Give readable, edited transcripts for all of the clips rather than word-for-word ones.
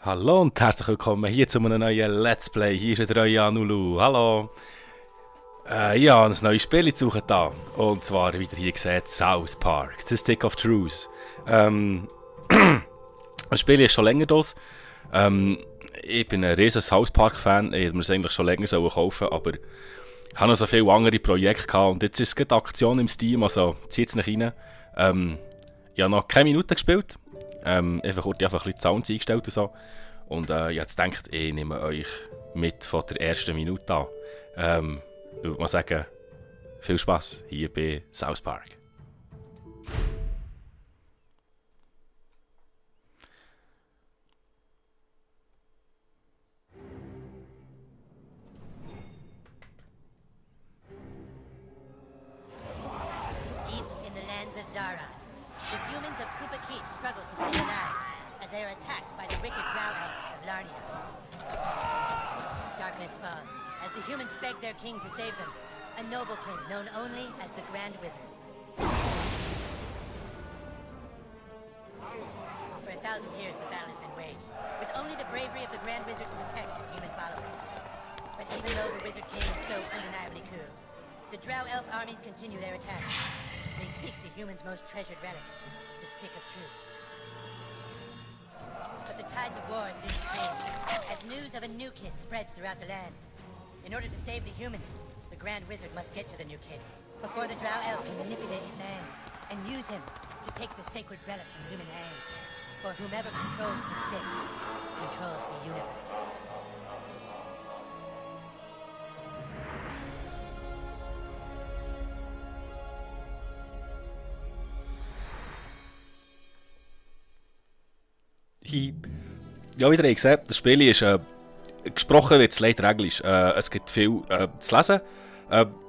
Hallo und herzlich willkommen hier zu einem neuen Let's Play. Hier ist der euer Anulu. Hallo. Ich habe ein neues Spiel zu suchen da. Und zwar, wieder hier gesehen, South Park, The Stick of Truth. Das Spiel ist schon länger da. Ich bin ein riesen South Park Fan. Ich hätte mir es eigentlich schon länger kaufen sollen, aber ich habe noch so viele andere Projekte gehabt. Und jetzt ist es gerade Aktion im Steam, also zieht es nicht rein. Ich habe noch keine Minute gespielt. Einfach kurz einfach ein bisschen die Sounds eingestellt und so. Und ich habe jetzt gedacht, ich nehme euch mit von der ersten Minute an. Ich würde mal sagen, viel Spaß hier bei South Park. Deep in the lands of Zara, the humans of Kupa Keep struggle to stay alive as they are attacked by the wicked drow elves of Larnia. Darkness falls as the humans beg their king to save them, a noblekin known only as the Grand Wizard. For 1,000 years the battle has been waged, with only the bravery of the Grand Wizard to protect his human followers. But even though the Wizard King is so undeniably cool, the drow elf armies continue their attacks. They seek the humans' most treasured relic, the Stick of Truth. But the tides of war soon change, as news of a new kid spreads throughout the land. In order to save the humans, the Grand Wizard must get to the new kid, before the drow elf can manipulate his mind, and use him to take the sacred relic from human hands. For whomever controls the stick, controls the universe. Ja, wieder gesehen, das Spiel ist gesprochen wird es leider Englisch. Es gibt viel zu lesen.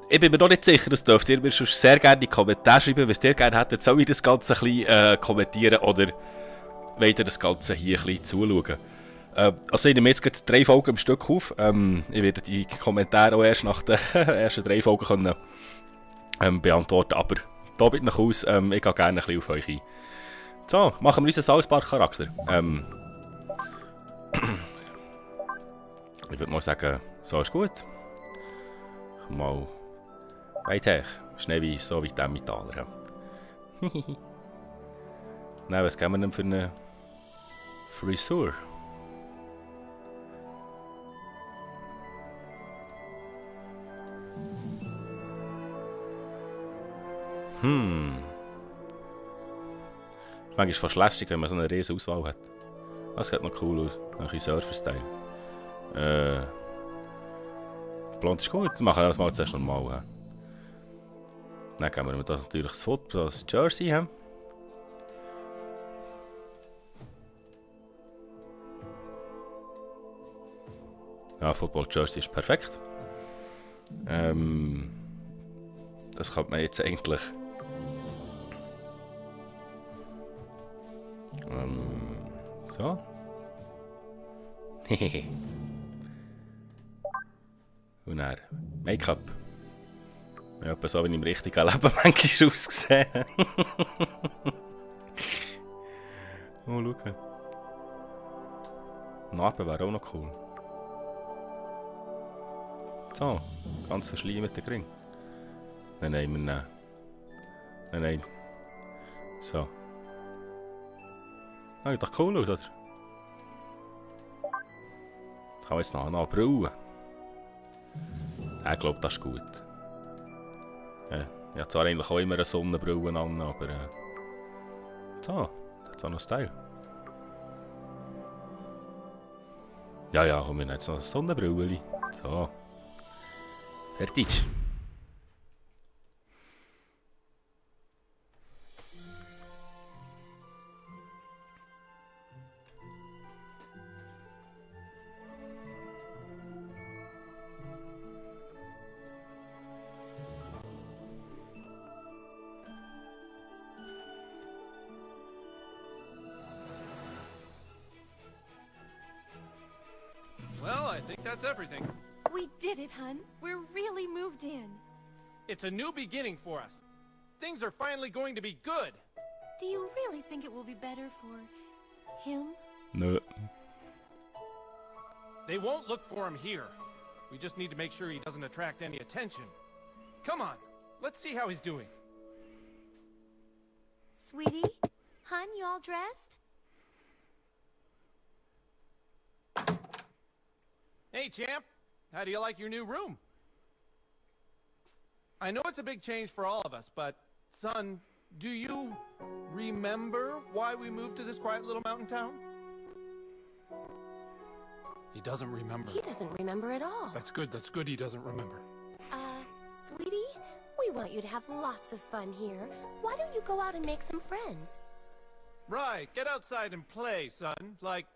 Ich bin mir noch nicht sicher, das dürft ihr mir schon sehr gerne in die Kommentare schreiben, was ihr gerne hättet. Soll ich das Ganze ein bisschen kommentieren oder wollt ihr das Ganze hier ein bisschen zuschauen? Also ich nehme jetzt gerade 3 Folgen am Stück auf. Ich werde die Kommentare auch erst nach den ersten 3 Folgen können, beantworten. Aber da bitte noch aus, ich gehe gerne ein bisschen auf euch ein. So, machen wir unseren South Park Charakter. Ich würde mal sagen, so ist gut. Mal weit her. Schneeweiss, so wie die Emmentaler. Nein, was geben wir denn für eine Frisur? Manchmal ist es fast lässig, wenn man so eine riesen Auswahl hat. Das sieht noch cool aus. Ein bisschen Surfer-Style. Blond ist gut, wir machen das mal zuerst normal. He. Dann geben wir da natürlich das Foto, das Jersey. He. Ja, Football Jersey ist perfekt. Das kann man jetzt eigentlich. So. Hehehe. Und dann Make-up. Ja, etwa so wie im richtigen Leben manchmal ausgesehen. Oh, schau. Narben wäre auch noch cool. So, ganz verschleimt der Ring. Nein, nein, wir nehmen. Nein, nein. So. Ah, sieht doch cool aus, oder? Kann man jetzt noch eine Brille. Ich glaube, das ist gut. Ich habe zwar eigentlich auch immer eine Sonnenbrille an, aber so, das ist auch noch Style. Ja, ja, komm, wir haben jetzt noch eine Sonnenbrille. So. Fertig. Well, I think that's everything. We did it, hun. We're really moved in. It's a new beginning for us. Things are finally going to be good. Do you really think it will be better for him? Nö. They won't look for him here. We just need to make sure he doesn't attract any attention. Come on, let's see how he's doing. Sweetie? Hun, you all dressed? Hey, champ. How do you like your new room? I know it's a big change for all of us, but, son, do you remember why we moved to this quiet little mountain town? He doesn't remember. He doesn't remember at all. That's good he doesn't remember. Sweetie, we want you to have lots of fun here. Why don't you go out and make some friends? Right, get outside and play, son. Like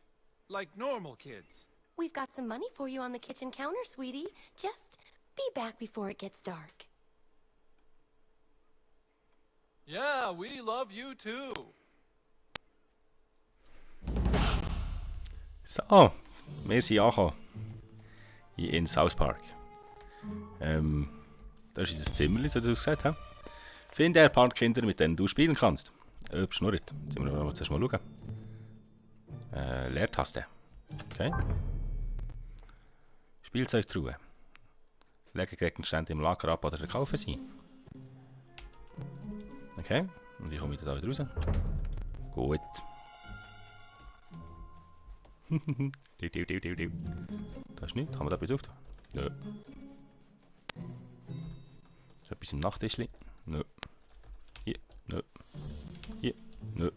normal kids. We've got some money for you on the kitchen counter, sweetie. Just be back before it gets dark. Yeah, we love you too. So, wir sind angekommen. Hier in South Park. Das ist unser Zimmer, so du es gesagt hast. Finde ein paar Kinder, mit denen du spielen kannst. Schnurrt. Jetzt müssen wir zuerst mal schauen. Leertaste. Okay. Spielzeugtruhe. Lege Gegenstände im Lager ab oder verkaufen sie. Okay. Und ich komme da wieder raus. Gut. Das ist nichts. Kann man da etwas auftun? Nö. Ist etwas im Nachttischli? Nö. Hier? Nö. Hier? Nö.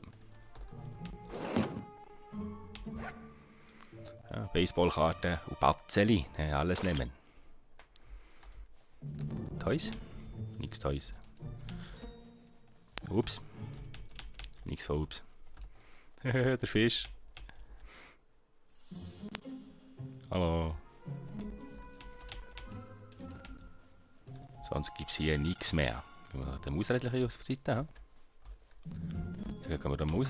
Ja, Baseballkarten und Batzeli. Ja, alles nehmen. Toys? Nix Toys. Ups. Nix von Ups. Der Fisch. Hallo. Sonst gibt es hier nichts mehr. Den Mausrädchen auf die Seite. Dann gehen wir da mal raus.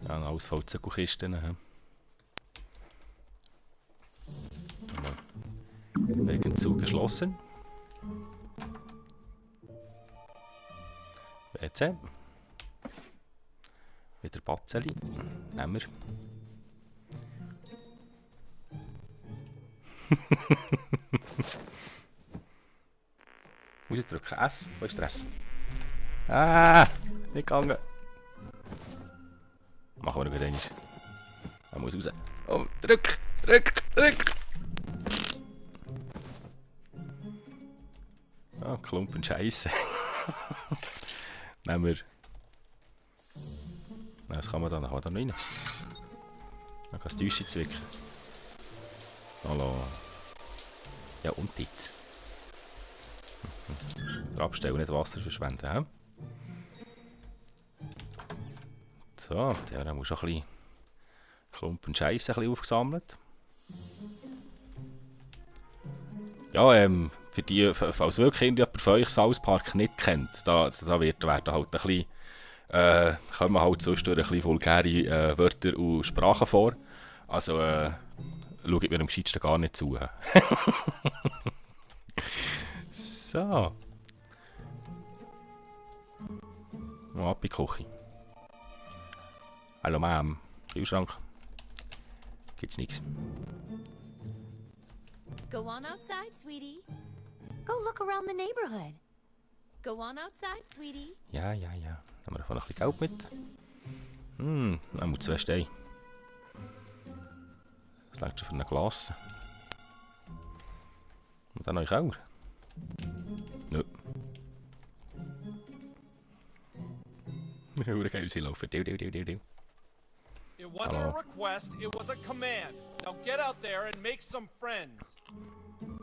Ja, alles voll Zuckerkisten. Wegen zu geschlossen. WC. Wieder Batzeli. Nehmen wir. Rausdrücken. S. Wo ist der S? Ah! Nicht gegangen. Machen wir noch einmal. Er muss raus. Oh, drück! Ah, Klumpen Scheiße. Nehmen wir. Was kann man da? Dann kann man da noch rein. Dann kann das Täuschen zwicken. Hallo. Ja, und jetzt. Abstellen, nicht Wasser verschwenden. He? So, dann muss auch ein bisschen Klumpen Scheiße aufgesammelt. Ja, für die, falls wirklich jemand von euch South Park nicht kennt, da werden halt ein bisschen, kommen halt zwischendurch ein bisschen vulgäre Wörter und Sprachen vor. Also, schaut mir am gescheitsten gar nicht zu. So. Mal ab in die Küche. Hallo Ma'am. Kühlschrank. Gibt's nichts. Go on outside, sweetie. Go look around the neighborhood. Go on outside, sweetie. Ja. Nehmen wir davon noch ein bisschen Geld mit. Dann muss 2 Steine. Das reicht schon für ein Glas. Und dann euch auch. Nö. Hoe geil sie laufen. Dew. It wasn't a request, it was a command. Now get out there and make some friends.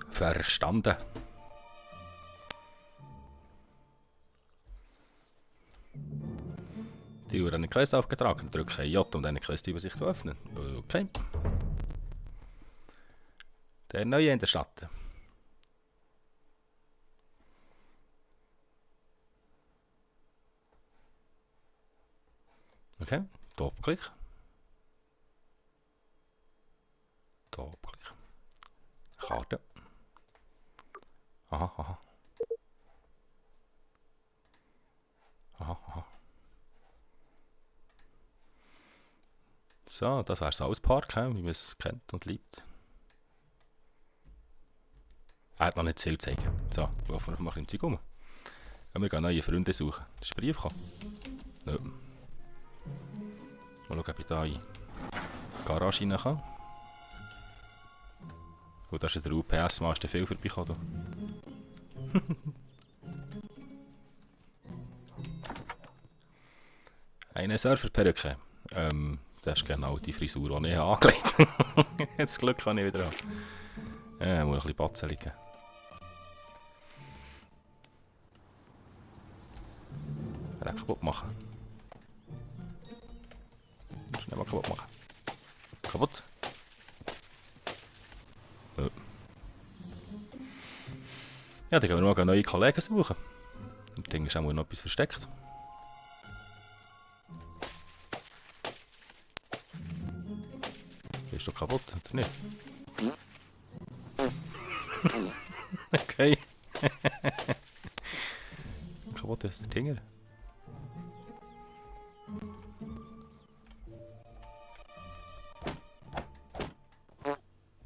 Verstanden. Die Uhr eine Quest aufgetragen. Drücke J, um deine Quest-Übersicht zu öffnen. Okay. Der Neue in der Stadt. Okay, Doppelklick. Karte. Aha. So, das wäre South Park, wie man es kennt und liebt. Er hat noch nicht viel zu zeigen. So, laufen wir mal im Zeug rum. Wir gehen neue Freunde suchen. Ist ein Brief gekommen? Nö. Mal schauen, ob ich da in die Garage rein kann. Gut, da ist der UPS-Mann, ist der viel vorbeigekommen. Eine Surferperücke. Das ist genau die Frisur, die ich angelegt habe. Jetzt Glück kann ich wieder an. Muss ein bisschen Batzen liegen. Kaputt machen. Schnell mal kaputt machen. Kaputt. Ja, dann gehen wir mal neue Kollegen suchen. Das Ding ist auch noch etwas versteckt. Ist doch kaputt, oder nicht? Okay. Kaputt ist der Dinger.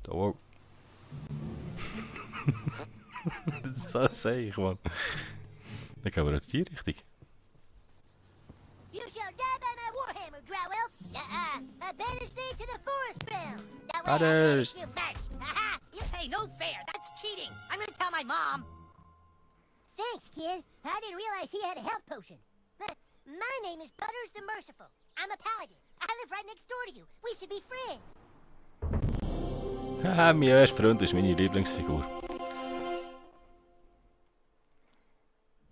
Oh. Das sehe ich, Mann. Dann gehen wir jetzt die Richtung. You shall die by my warhammer, Drow Elf. I banish thee to the forest realm. That way I Banished. banish you first. Aha! Hey, no fair. That's cheating. I'm gonna tell my mom. Thanks, kid. I didn't realize he had a health potion. My name is Butters the Merciful. I'm a paladin. I live right next door to you. We should be friends. Mein erster Freund ist meine Lieblingsfigur.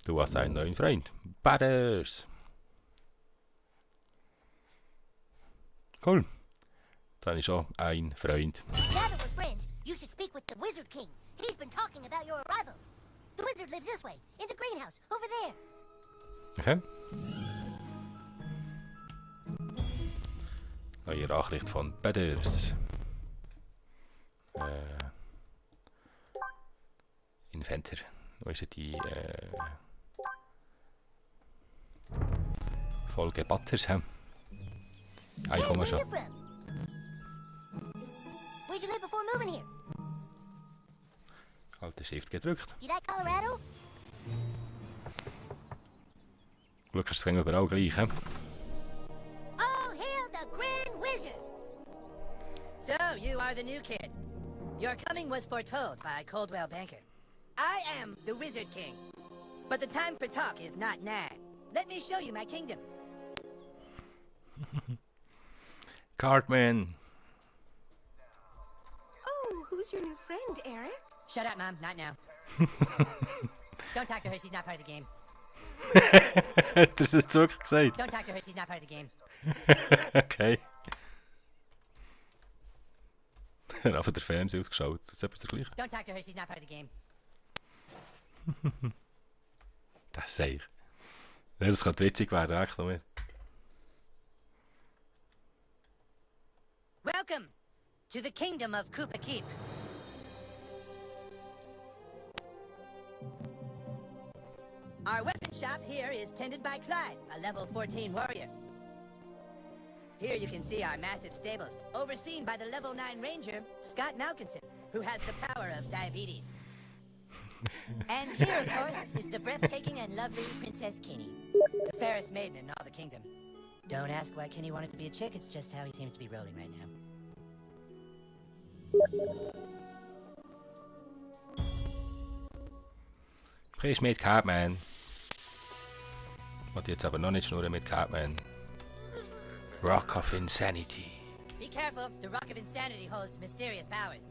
Du hast einen neuen Freund. Butters. Cool. Dann habe ich schon einen Freund. Now that we're friends, you should speak with the Wizard King. He's been talking about your arrival. The wizard lives this way, in the greenhouse, over there. Okay. Neue Nachricht von Butters. Inventor. Wo ist die Folge Butters? Ich komme Where schon. you from? Where'd you live before moving here? Alte Shift gedrückt. You like Colorado? Glück ist es überall gleich. He? All hail the Grand Wizard! So, you are the new kid. Your coming was foretold by Coldwell Banker. I am the Wizard King. But the time for talk is not now. Let me show you my kingdom. Cartman. Oh, who's your new friend, Eric? Shut up, Mom. Not now. Don't talk to her. She's not part of the game. Hat er es jetzt wirklich gesagt? Don't talk to her. She's not part of the game. Okay. Er hat den Fernseher ausgeschaut. Das ist etwas dergleichen. Don't talk to her. She's not part of the game. Das sehe ich. Ja, das könnte witzig werden, echt noch mehr. Welcome to the kingdom of Koopa Keep. Our weapon shop here is tended by Clyde, a level 14 warrior. Here you can see our massive stables, overseen by the level 9 ranger, Scott Malkinson, who has the power of diabetes. And here, of course, is the breathtaking and lovely Princess Kenny, the fairest maiden in all the kingdom. Don't ask why Kenny wanted to be a chick, it's just how he seems to be rolling right now. Please meet Cartman. Und jetzt aber noch nicht schnurren mit Cartman. Rock of Insanity. Be careful, the Rock of Insanity holds mysterious powers.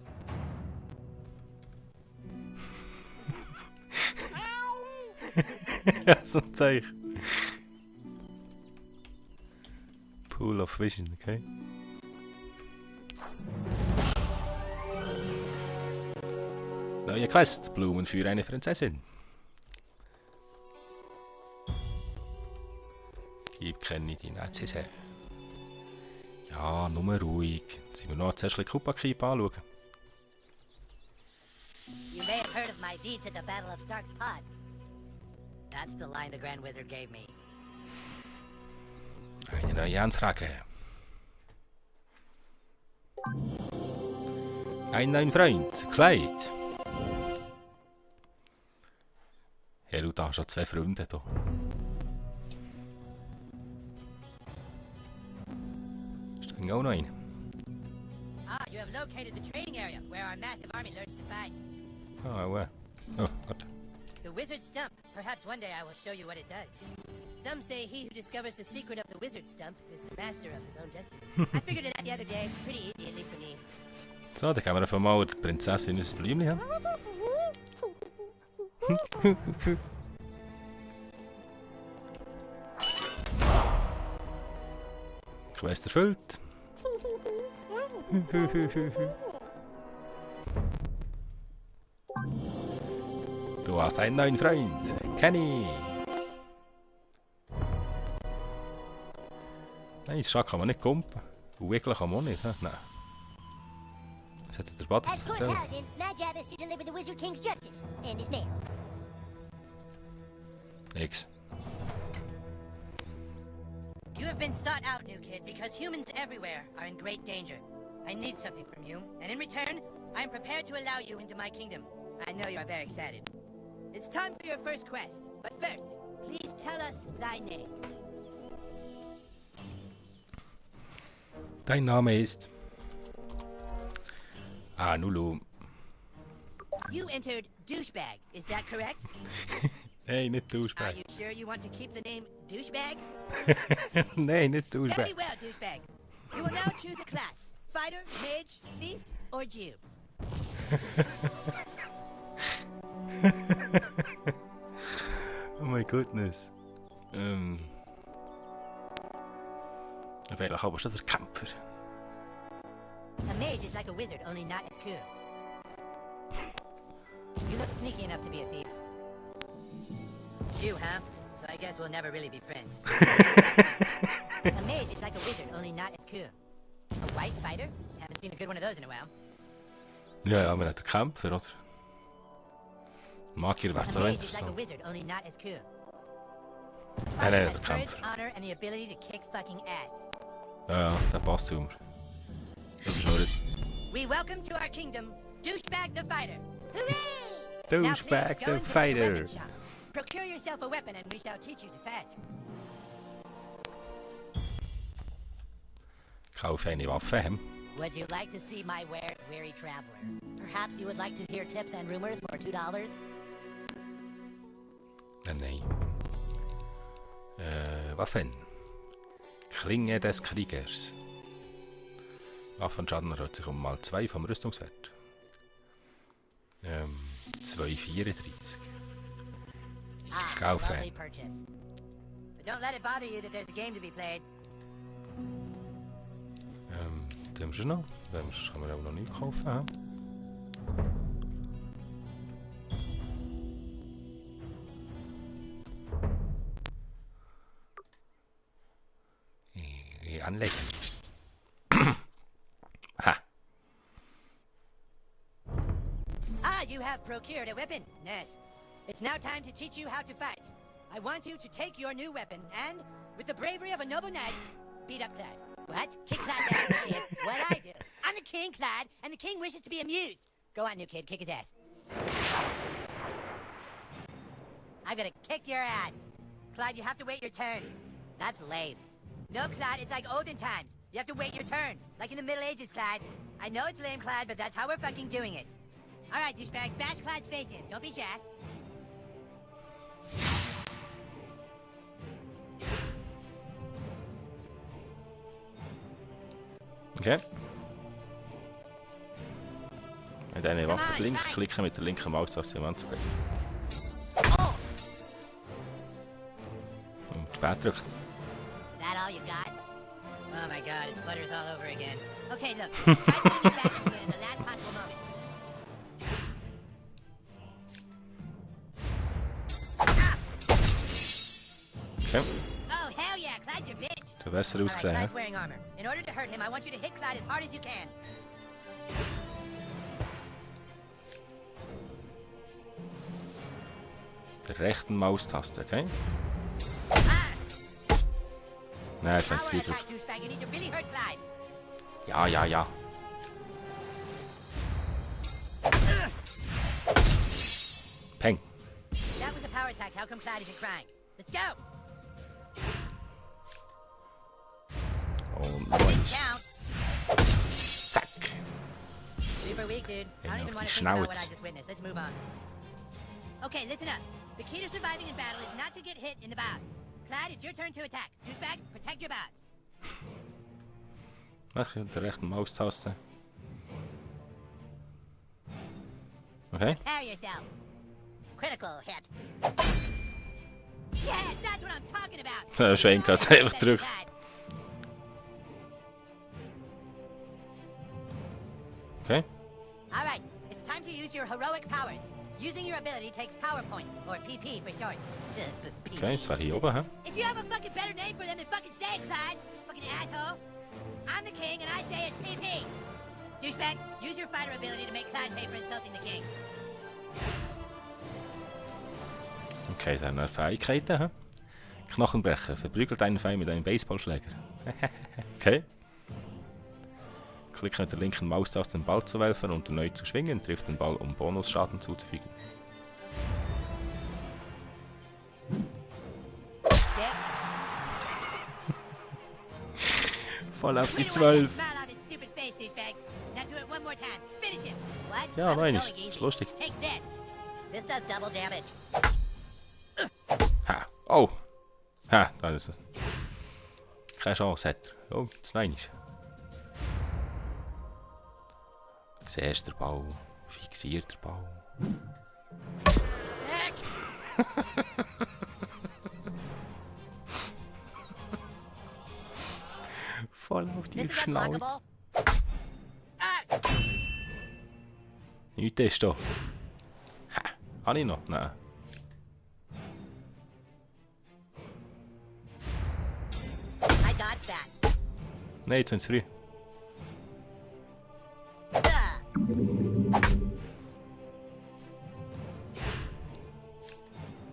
Ja, so ein Teich. Pool of Vision, okay. Neue Quest. Blumen für eine Prinzessin. Gib Kenny die Nazis. Ja, nur ruhig. Sind wir noch zuerst ein bisschen Koopa Keep anschauen? You may have heard of my deeds at the Battle of Stark's Pod. That's the line the Grand Wizard gave me. Eine neue Anfrage. Ein neuen Freund, Clyde. Hey, du hast schon 2 Freunde hier. Ist da auch noch einer? Ah, you have located the training area where our massive army learns to fight. Ah, ouais. Oh, warte. The wizard stump. Perhaps one day I will show you what it does. Some say he who discovers the secret of the wizard stump is the master of his own destiny. I figured it out the other day. Pretty easy, at least for me. So, dann geben wir einfach mal der Prinzessin ein Blümchen haben. Quest erfüllt. Du hast einen neuen Freund, Kenny. Nein, Schach kann man nicht kumpen. Und Wiggler kann man auch nicht. Nein. Was hat der Batis As court erzählt? paladin, my job is to deliver the Wizard King's justice and his mail. Nix. You have been sought out, new kid, because humans everywhere are in great danger. I need something from you, and in return, I am prepared to allow you into my kingdom. I know you are very excited. It's time for your first quest, but first, please tell us thy name. Dein Name ist... Nulu. You entered douchebag, is that correct? Nein, nicht Are Douchebag. you sure you want to keep the name douchebag? Nein, nicht Very Douchebag. well, douchebag. You will now choose a class: fighter, mage, thief, or Jew. Oh my goodness. Vielleicht aber schon der Kämpfer. A mage is like a wizard, only not as cool. You look sneaky enough to be a thief. Jew, huh? So I guess we'll never really be friends. A mage is like a wizard, only not as cool. A white fighter? Haven't seen a good one of those in a while. Ja, ja, man hat den Kämpfer, oder? Magier wäre A so mage is like a interessant. wizard, only not as cool. Nein, nein, Has der courage, Kämpfer. honor, and the ability to kick fucking ass. Ja, ja, der passt zu mir. Das ist nur We welcome to our kingdom, Douchebag the Fighter. Now Douchebag please go the into the Fighter. weapon shop. Procure yourself a weapon and we shall teach you to fight. Kaufe eine Waffe, hm? Would you like to see my wares, weary traveler? Perhaps you would like to hear tips and rumors for $2? Nein. Waffen. Klinge des Kriegers. Waffenschaden erhöht sich um mal 2 vom Rüstungswert. 2,34. Ah, Go, lovely fan. purchase. But don't let it bother you that there's a game to be played. Was haben wir noch? Das kann man auch noch nicht kaufen. Anlegen. Ha. Ah, you have procured a weapon. Yes. It's now time to teach you how to fight. I want you to take your new weapon and, with the bravery of a noble knight, beat up Clyde. What? Kick Clyde down, new kid. What I do? I'm the king, Clyde, and the king wishes to be amused. Go on, new kid. Kick his ass. I'm gonna kick your ass. Clyde, you have to wait your turn. That's lame. No, Clyde, it's like olden times. You have to wait your turn. Like in the Middle Ages, Clyde. I know it's lame, Clyde, but that's how we're fucking doing it. All right, douchebag, bash Clyde's face in. Don't be shy. Okay. Mit einer Waffe links klicken mit der linken Maustaste im Anzug. Und spät drücken. That all you got? Oh my god, it sputters all over again. Okay, look. Try putting it back into it in the last possible moment. Okay. Oh, hell yeah, Clyde's your bitch. Du besser All right, ausgesehen. Clyde's wearing armor. In order to hurt him, I want you to hit Clyde as hard as you can. Der rechten Maustaste, okay? Nein, jetzt Power hast du attack, drücken. douchebag. You need to really hurt Clyde. Ja, ja, ja. how come Clyde isn't crying. Let's go! Und Didn't nice. count. Zack. Super weak, dude. I don't even want to think about what I just witnessed. Let's move on. Okay, listen up. The key to surviving in battle is not to get hit in the bobs. Clyde, it's your turn to attack. Douchebag, protect your bobs. Ach, mit der rechten Maustaste. Okay. Prepare yourself. Critical hit. Yeah, that's what I'm talking about. Schwenk hat's einfach zurück. Okay. All right, it's time to use your heroic powers. Using your ability takes power points, or PP for short. Okay, jetzt wäre hier oben, hä? If you have a fucking better name for them, then fucking say it, Clyde. Fucking asshole. I'm the king, and I say it's PP. Douchebag, use your fighter ability to make Clyde pay for insulting the king. Okay, dann noch Fähigkeiten, hä? Knochenbrecher. Verprügelt einen Feind mit einem Baseballschläger. Okay. Klicke mit der linken Maustaste den Ball zu werfen und erneut zu schwingen, trifft den Ball, um Bonusschaden zuzufügen. Skip. Voll auf die Wait, wait, 12. smile on his stupid face, douchebag. Now do it one more time. Finish him. What? Ja, I was meine going ich. easy. Ist lustig. Take this. This does double damage. Ha. Oh. Ha, da ist es. Keine Chance hat er. Oh, das nein ist. Siehst der Ball. Fixiert der Ball. Heck. Voll auf die This is Schnauze. unblockable. Ah! Nichts ist da. Ha. Habe ich noch? Nein. I dodged that. Nein, jetzt sind sie früh.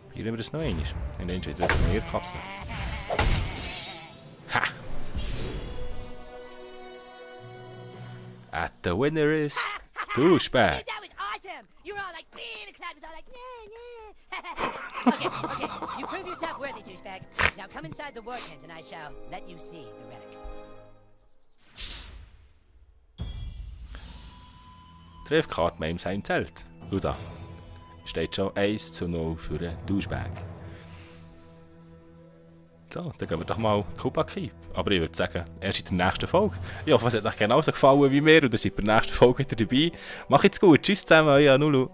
Probieren wir das noch einmal. Dann entweder das mehr kappen. Ha! And the winner is Douchebag. Dude, that was awesome! You were all like, "Beep," and Clyde was all like, "Yeah, yeah." Okay, you prove yourself worthy, douchebag. Now come inside the war tent and I shall let you see the relic. Treffkarte in seinem Zelt. Und da steht schon 1:0 für den Douchebag. So, dann gehen wir doch mal Kuba Keep. Aber ich würde sagen, erst in der nächsten Folge. Ich hoffe, es hat euch genauso gefallen wie mir und ihr seid bei der nächsten Folge wieder dabei. Macht's gut, tschüss zusammen, euer Nulu.